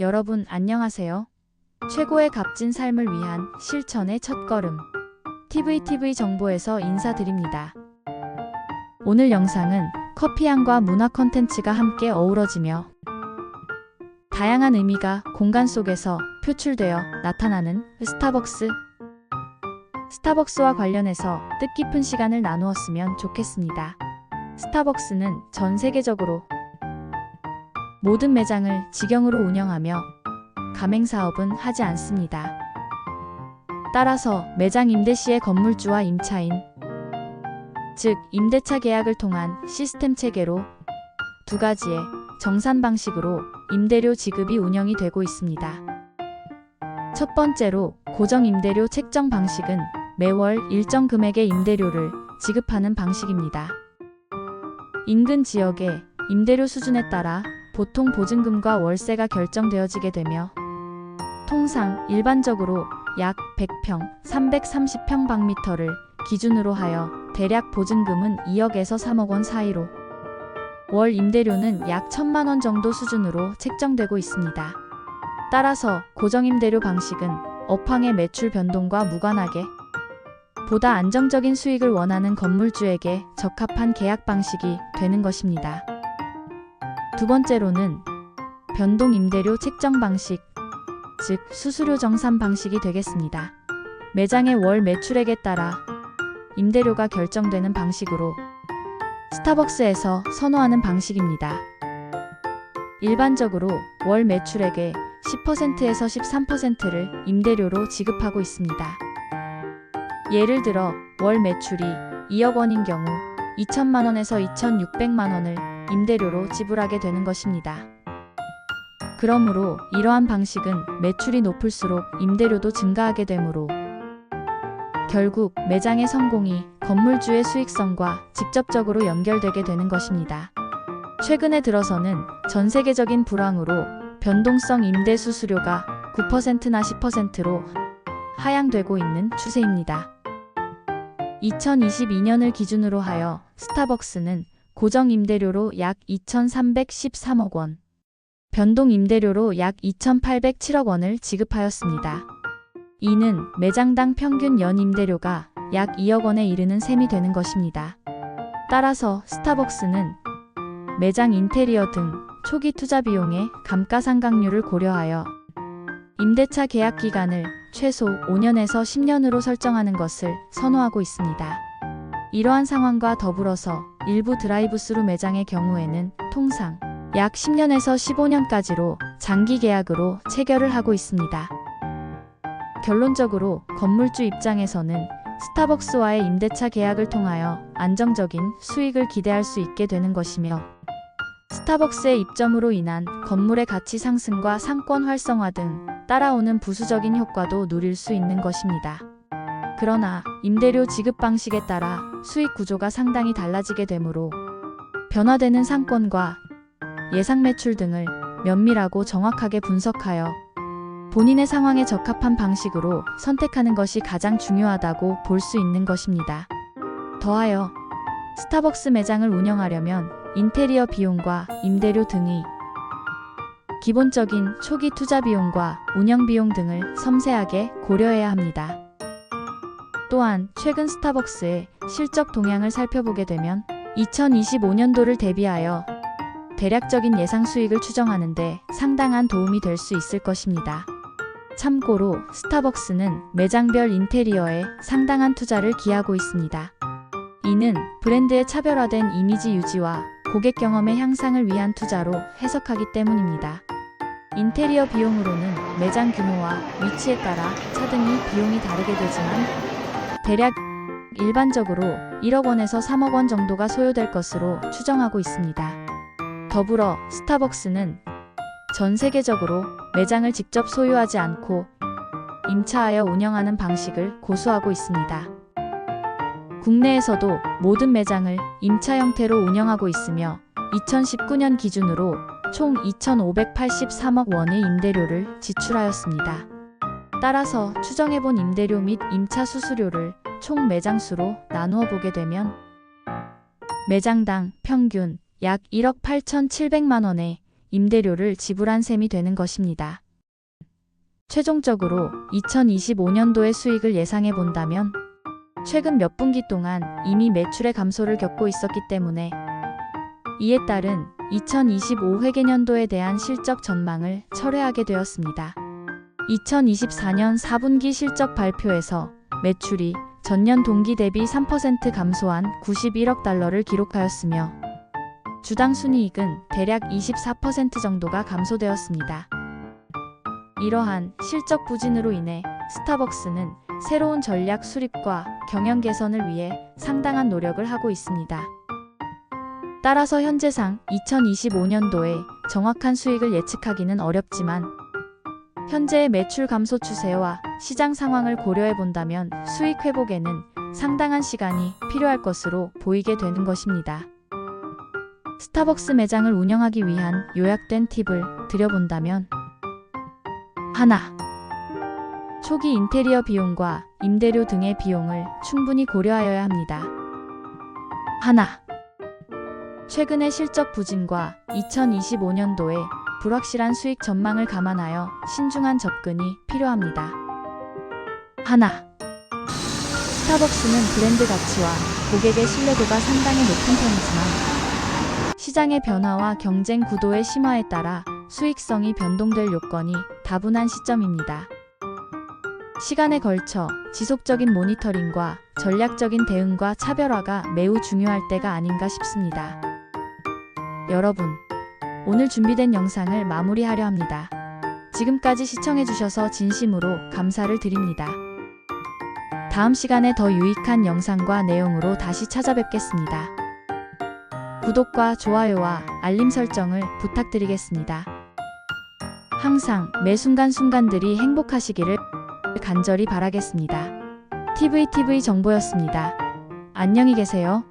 여러분 안녕하세요. 최고의 값진 삶을 위한 실천의 첫걸음. TVTV 정보에서 인사드립니다. 오늘 영상은 커피향과 문화 콘텐츠가 함께 어우러지며 다양한 의미가 공간 속에서 표출되어 나타나는 스타벅스와 관련해서 뜻깊은 시간을 나누었으면 좋겠습니다. 스타벅스는 전 세계적으로 모든 매장을 직영으로 운영하며 가맹사업은 하지 않습니다. 따라서 매장 임대 시의 건물주와 임차인, 즉 임대차 계약을 통한 시스템 체계로 두 가지의 정산 방식으로 임대료 지급이 운영이 되고 있습니다. 첫 번째로 고정 임대료 책정 방식은 매월 일정 금액의 임대료를 지급하는 방식입니다. 인근 지역의 임대료 수준에 따라 보통 보증금과 월세가 결정되어지게 되며 통상 일반적으로 약 100평, 330평방미터를 기준으로 하여 대략 보증금은 2억에서 3억 원 사이로 월 임대료는 약 1,000만 원 정도 수준으로 책정되고 있습니다. 따라서 고정임대료 방식은 업황의 매출 변동과 무관하게 보다 안정적인 수익을 원하는 건물주에게 적합한 계약 방식이 되는 것입니다. 두 번째로는 변동 임대료 책정 방식, 즉 수수료 정산 방식이 되겠습니다. 매장의 월 매출액에 따라 임대료가 결정되는 방식으로 스타벅스에서 선호하는 방식입니다. 일반적으로 월 매출액의 10%에서 13%를 임대료로 지급하고 있습니다. 예를 들어 월 매출이 2억 원인 경우 2천만 원에서 2,600만 원을 임대료로 지불하게 되는 것입니다. 그러므로 이러한 방식은 매출이 높을수록 임대료도 증가하게 되므로 결국 매장의 성공이 건물주의 수익성과 직접적으로 연결되게 되는 것입니다. 최근에 들어서는 전 세계적인 불황으로 변동성 임대 수수료가 9%나 10%로 하향되고 있는 추세입니다. 2022년을 기준으로 하여 스타벅스는 고정 임대료로 약 2,313억 원, 변동 임대료로 약 2,807억 원을 지급하였습니다. 이는 매장당 평균 연 임대료가 약 2억 원에 이르는 셈이 되는 것입니다. 따라서 스타벅스는 매장 인테리어 등 초기 투자 비용의 감가상각률을 고려하여 임대차 계약 기간을 최소 5년에서 10년으로 설정하는 것을 선호하고 있습니다. 이러한 상황과 더불어서 일부 드라이브스루 매장의 경우에는 통상 약 10년에서 15년까지로 장기 계약으로 체결을 하고 있습니다. 결론적으로 건물주 입장에서는 스타벅스와의 임대차 계약을 통하여 안정적인 수익을 기대할 수 있게 되는 것이며 스타벅스의 입점으로 인한 건물의 가치 상승과 상권 활성화 등 따라오는 부수적인 효과도 누릴 수 있는 것입니다. 그러나 임대료 지급 방식에 따라 수익 구조가 상당히 달라지게 되므로 변화되는 상권과 예상 매출 등을 면밀하고 정확하게 분석하여 본인의 상황에 적합한 방식으로 선택하는 것이 가장 중요하다고 볼 수 있는 것입니다. 더하여 스타벅스 매장을 운영하려면 인테리어 비용과 임대료 등의 기본적인 초기 투자 비용과 운영 비용 등을 섬세하게 고려해야 합니다. 또한 최근 스타벅스의 실적 동향을 살펴보게 되면 2025년도를 대비하여 대략적인 예상 수익을 추정하는 데 상당한 도움이 될 수 있을 것입니다. 참고로 스타벅스는 매장별 인테리어에 상당한 투자를 기하고 있습니다. 이는 브랜드의 차별화된 이미지 유지와 고객 경험의 향상을 위한 투자로 해석하기 때문입니다. 인테리어 비용으로는 매장 규모와 위치에 따라 차등이 비용이 다르게 되지만 대략 일반적으로 1억 원에서 3억 원 정도가 소요될 것으로 추정하고 있습니다. 더불어 스타벅스는 전 세계적으로 매장을 직접 소유하지 않고 임차하여 운영하는 방식을 고수하고 있습니다. 국내에서도 모든 매장을 임차 형태로 운영하고 있으며 2019년 기준으로 총 2,583억 원의 임대료를 지출하였습니다. 따라서 추정해본 임대료 및 임차 수수료를 총 매장 수로 나누어 보게 되면 매장당 평균 약 1억 8,700만 원의 임대료를 지불한 셈이 되는 것입니다. 최종적으로 2025년도의 수익을 예상해 본다면 최근 몇 분기 동안 이미 매출의 감소를 겪고 있었기 때문에 이에 따른 2025 회계년도에 대한 실적 전망을 철회하게 되었습니다. 2024년 4분기 실적 발표에서 매출이 전년 동기 대비 3% 감소한 91억 달러를 기록하였으며 주당 순이익은 대략 24% 정도가 감소되었습니다. 이러한 실적 부진으로 인해 스타벅스는 새로운 전략 수립과 경영 개선을 위해 상당한 노력을 하고 있습니다. 따라서 현재상 2025년도에 정확한 수익을 예측하기는 어렵지만 현재의 매출 감소 추세와 시장 상황을 고려해 본다면 수익 회복에는 상당한 시간이 필요할 것으로 보이게 되는 것입니다. 스타벅스 매장을 운영하기 위한 요약된 팁을 드려본다면 하나, 초기 인테리어 비용과 임대료 등의 비용을 충분히 고려하여야 합니다. 하나, 최근의 실적 부진과 2025년도에 불확실한 수익 전망을 감안하여 신중한 접근이 필요합니다. 하나, 스타벅스는 브랜드 가치와 고객의 신뢰도가 상당히 높은 편이지만 시장의 변화와 경쟁 구도의 심화에 따라 수익성이 변동될 요건이 다분한 시점입니다. 시간에 걸쳐 지속적인 모니터링과 전략적인 대응과 차별화가 매우 중요할 때가 아닌가 싶습니다. 여러분, 오늘 준비된 영상을 마무리하려 합니다. 지금까지 시청해주셔서 진심으로 감사를 드립니다. 다음 시간에 더 유익한 영상과 내용으로 다시 찾아뵙겠습니다. 구독과 좋아요와 알림 설정을 부탁드리겠습니다. 항상 매 순간순간들이 행복하시기를 간절히 바라겠습니다. TVTV 정보였습니다. 안녕히 계세요.